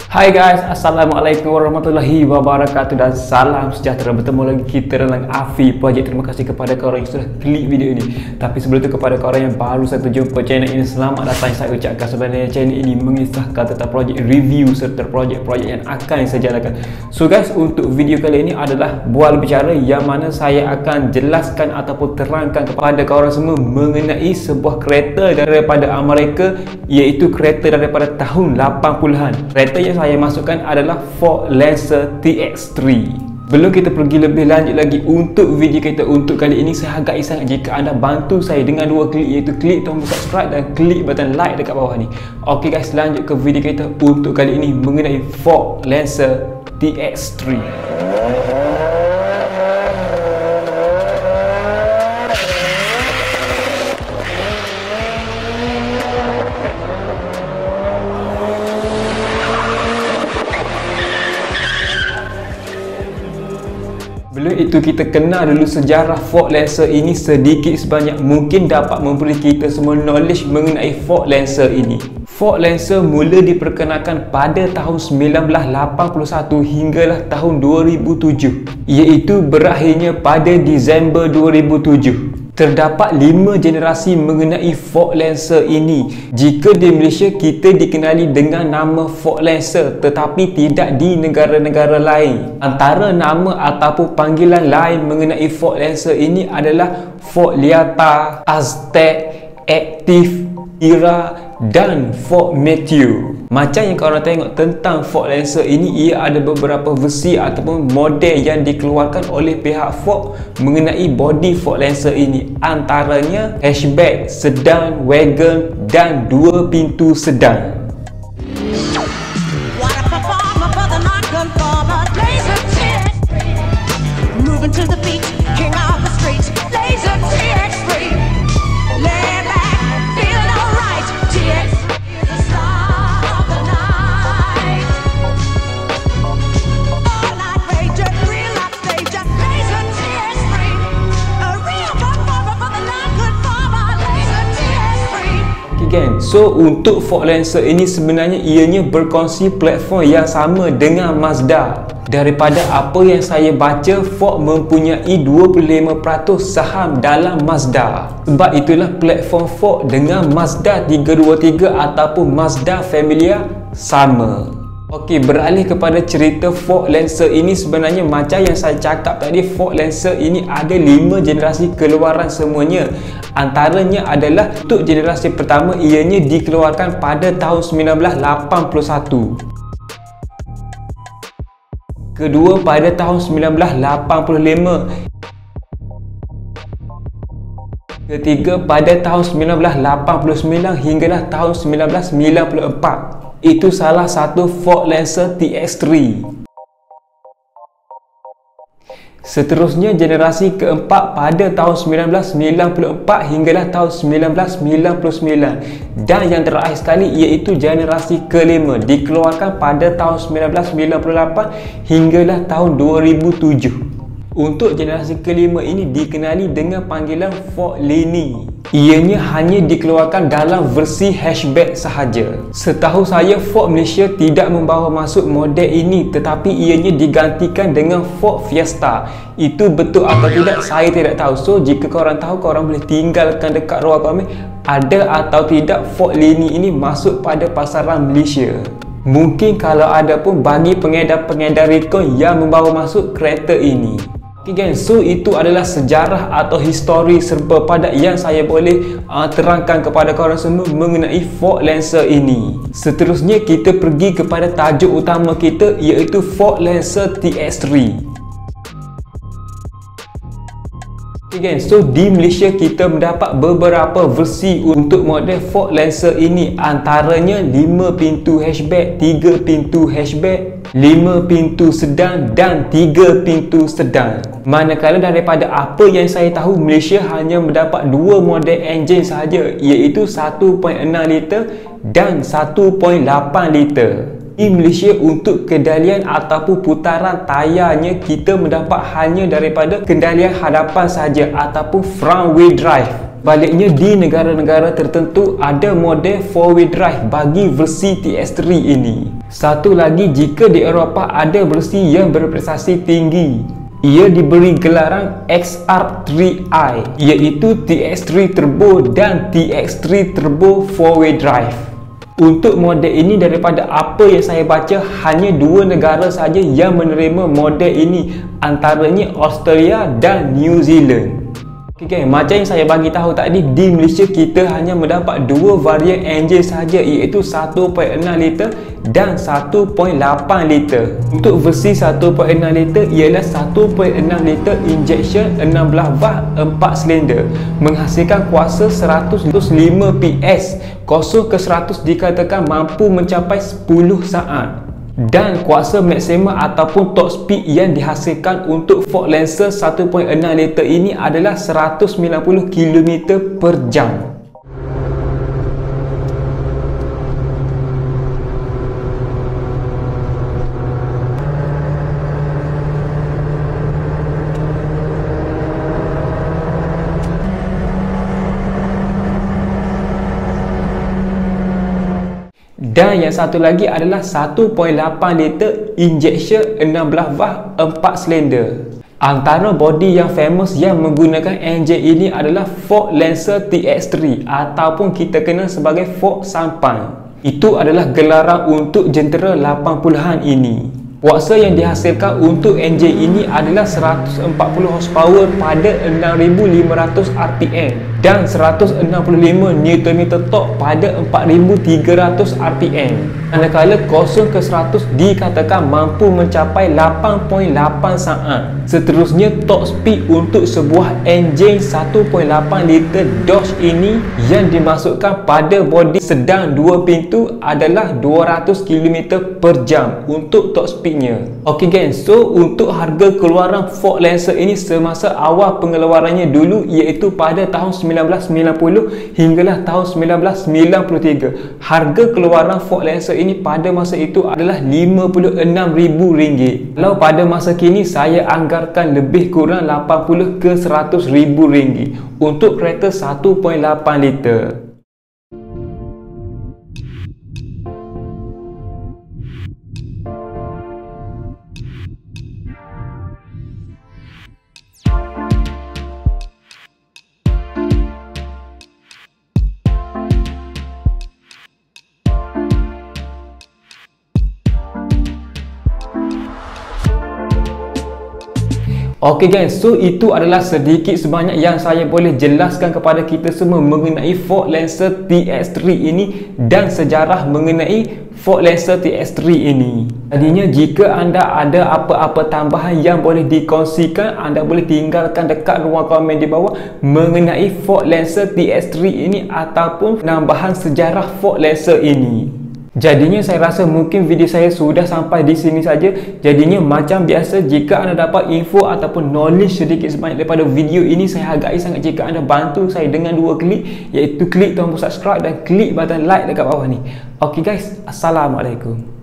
Hai guys, Assalamualaikum warahmatullahi wabarakatuh dan salam sejahtera. Bertemu lagi kita dalam Afi Project. Terima kasih kepada korang yang sudah klik video ini. Tapi sebelum itu kepada korang yang baru saja jumpa channel ini, selamat datang. Saya ucapkan sebenarnya channel ini mengisahkan tentang projek review serta projek-projek yang akan saya jalankan. So guys, untuk video kali ini adalah bual bicara yang mana saya akan jelaskan ataupun terangkan kepada korang semua mengenai sebuah kereta daripada Amerika, iaitu kereta daripada tahun 80-an. Kereta yang saya masukkan adalah Ford Lancer TX3. Belum kita pergi lebih lanjut lagi untuk video kita untuk kali ini, saya hargai sangat jika anda bantu saya dengan dua klik, iaitu klik tombol subscribe dan klik button like dekat bawah ni. Ok guys, lanjut ke video kita untuk kali ini mengenai Ford Lancer TX3. Sebelum itu kita kenal dulu sejarah Ford Lancer ini sedikit sebanyak mungkin dapat memberi kita semua knowledge mengenai Ford Lancer ini. Ford Lancer mula diperkenalkan pada tahun 1981 hinggalah tahun 2007, iaitu berakhirnya pada Disember 2007. Terdapat 5 generasi mengenai Ford Lancer ini. Jika di Malaysia kita dikenali dengan nama Ford Lancer, tetapi tidak di negara-negara lain. Antara nama ataupun panggilan lain mengenai Ford Lancer ini adalah Ford Liata, Aztek, Active, Era dan Ford Meteor. Macam yang korang tengok tentang Ford Lancer ini, ia ada beberapa versi ataupun model yang dikeluarkan oleh pihak Ford mengenai body Ford Lancer ini. Antaranya hatchback, sedan, wagon dan 2 pintu sedan. So untuk Ford Lancer ini sebenarnya ianya berkongsi platform yang sama dengan Mazda. Daripada apa yang saya baca, Ford mempunyai 25% saham dalam Mazda. Sebab itulah platform Ford dengan Mazda 323 ataupun Mazda Familia sama. Okey, beralih kepada cerita Ford Lancer ini, sebenarnya macam yang saya cakap tadi, Ford Lancer ini ada 5 generasi keluaran semuanya. Antaranya adalah untuk generasi pertama, ianya dikeluarkan pada tahun 1981. Kedua pada tahun 1985. Ketiga pada tahun 1989 hinggalah tahun 1994. Itu salah satu Ford Lancer TX3. Seterusnya generasi keempat pada tahun 1994 hinggalah tahun 1999. Dan yang terakhir sekali iaitu generasi kelima, dikeluarkan pada tahun 1998 hinggalah tahun 2007. Untuk generasi kelima ini dikenali dengan panggilan Ford Lini. Ianya hanya dikeluarkan dalam versi hatchback sahaja. Setahu saya Ford Malaysia tidak membawa masuk model ini, tetapi ianya digantikan dengan Ford Fiesta. Itu betul atau tidak saya tidak tahu. So jika korang tahu, korang boleh tinggalkan dekat ruang komen ada atau tidak Ford Lini ini masuk pada pasaran Malaysia. Mungkin kalau ada pun bagi pengedar-pengedar recon yang membawa masuk kereta ini. Okay guys, so itu adalah sejarah atau histori serba padat yang saya boleh terangkan kepada korang semua mengenai Ford Lancer ini. Seterusnya kita pergi kepada tajuk utama kita, iaitu Ford Lancer TX3. Okay guys, so di Malaysia kita mendapat beberapa versi untuk model Ford Lancer ini. Antaranya 5 pintu hatchback, 3 pintu hatchback, 5 pintu sedan dan 3 pintu sedan. Manakala daripada apa yang saya tahu, Malaysia hanya mendapat 2 model enjin sahaja, iaitu 1.6 liter dan 1.8 liter. Di Malaysia untuk kendalian ataupun putaran tayarnya kita mendapat hanya daripada kendalian hadapan saja ataupun front wheel drive. Sebaliknya, di negara-negara tertentu ada model 4-wheel drive bagi versi TX3 ini. Satu lagi, jika di Eropah ada versi yang berprestasi tinggi, ia diberi gelaran XR3i, iaitu TX3 Turbo dan TX3 Turbo 4-wheel drive. Untuk model ini, daripada apa yang saya baca, hanya 2 negara saja yang menerima model ini, antaranya Australia dan New Zealand. Okay, macam yang saya bagi tahu tadi, di Malaysia kita hanya mendapat 2 varian enjin saja, iaitu 1.6 liter dan 1.8 liter. Untuk versi 1.6 liter ialah 1.6 liter injection 16 valve 4 silinder, menghasilkan kuasa 105 PS. 0 ke 100 dikatakan mampu mencapai 10 saat. Dan kuasa maksimum ataupun top speed yang dihasilkan untuk Ford Lancer 1.6 liter ini adalah 190 km per jam. Dan yang satu lagi adalah 1.8 liter injection 16 valve 4 silinder. Antara body yang famous yang menggunakan enjin ini adalah Ford Lancer TX3 ataupun kita kenal sebagai Ford Sampan. Itu adalah gelaran untuk jentera 80-an ini. Kuasa yang dihasilkan untuk enjin ini adalah 140 horsepower pada 6500 rpm dan 165 Nm torque pada 4300 rpm. Manakala 0 ke 100 dikatakan mampu mencapai 8.8 saat. Seterusnya, top speed untuk sebuah enjin 1.8 liter Dodge ini yang dimasukkan pada bodi sedang 2 pintu adalah 200 km per jam untuk top speednya. Ok guys, so untuk harga keluaran Ford Lancer ini semasa awal pengeluarannya dulu, iaitu pada tahun 1990 hinggalah tahun 1993, harga keluaran Ford Lancer ini pada masa itu adalah RM56,000. Kalau pada masa kini, saya anggarkan lebih kurang 80 ke 100 ribu ringgit untuk kereta 1.8 liter. Ok guys, so itu adalah sedikit sebanyak yang saya boleh jelaskan kepada kita semua mengenai Ford Lancer TX3 ini dan sejarah mengenai Ford Lancer TX3 ini. Tadinya, jika anda ada apa-apa tambahan yang boleh dikongsikan, anda boleh tinggalkan dekat ruang komen di bawah mengenai Ford Lancer TX3 ini ataupun penambahan sejarah Ford Lancer ini. Jadinya saya rasa mungkin video saya sudah sampai di sini saja. Jadinya macam biasa, jika anda dapat info ataupun knowledge sedikit sebanyak daripada video ini, saya hargai sangat jika anda bantu saya dengan 2 klik, iaitu klik tombol subscribe dan klik button like dekat bawah ni. Ok guys, Assalamualaikum.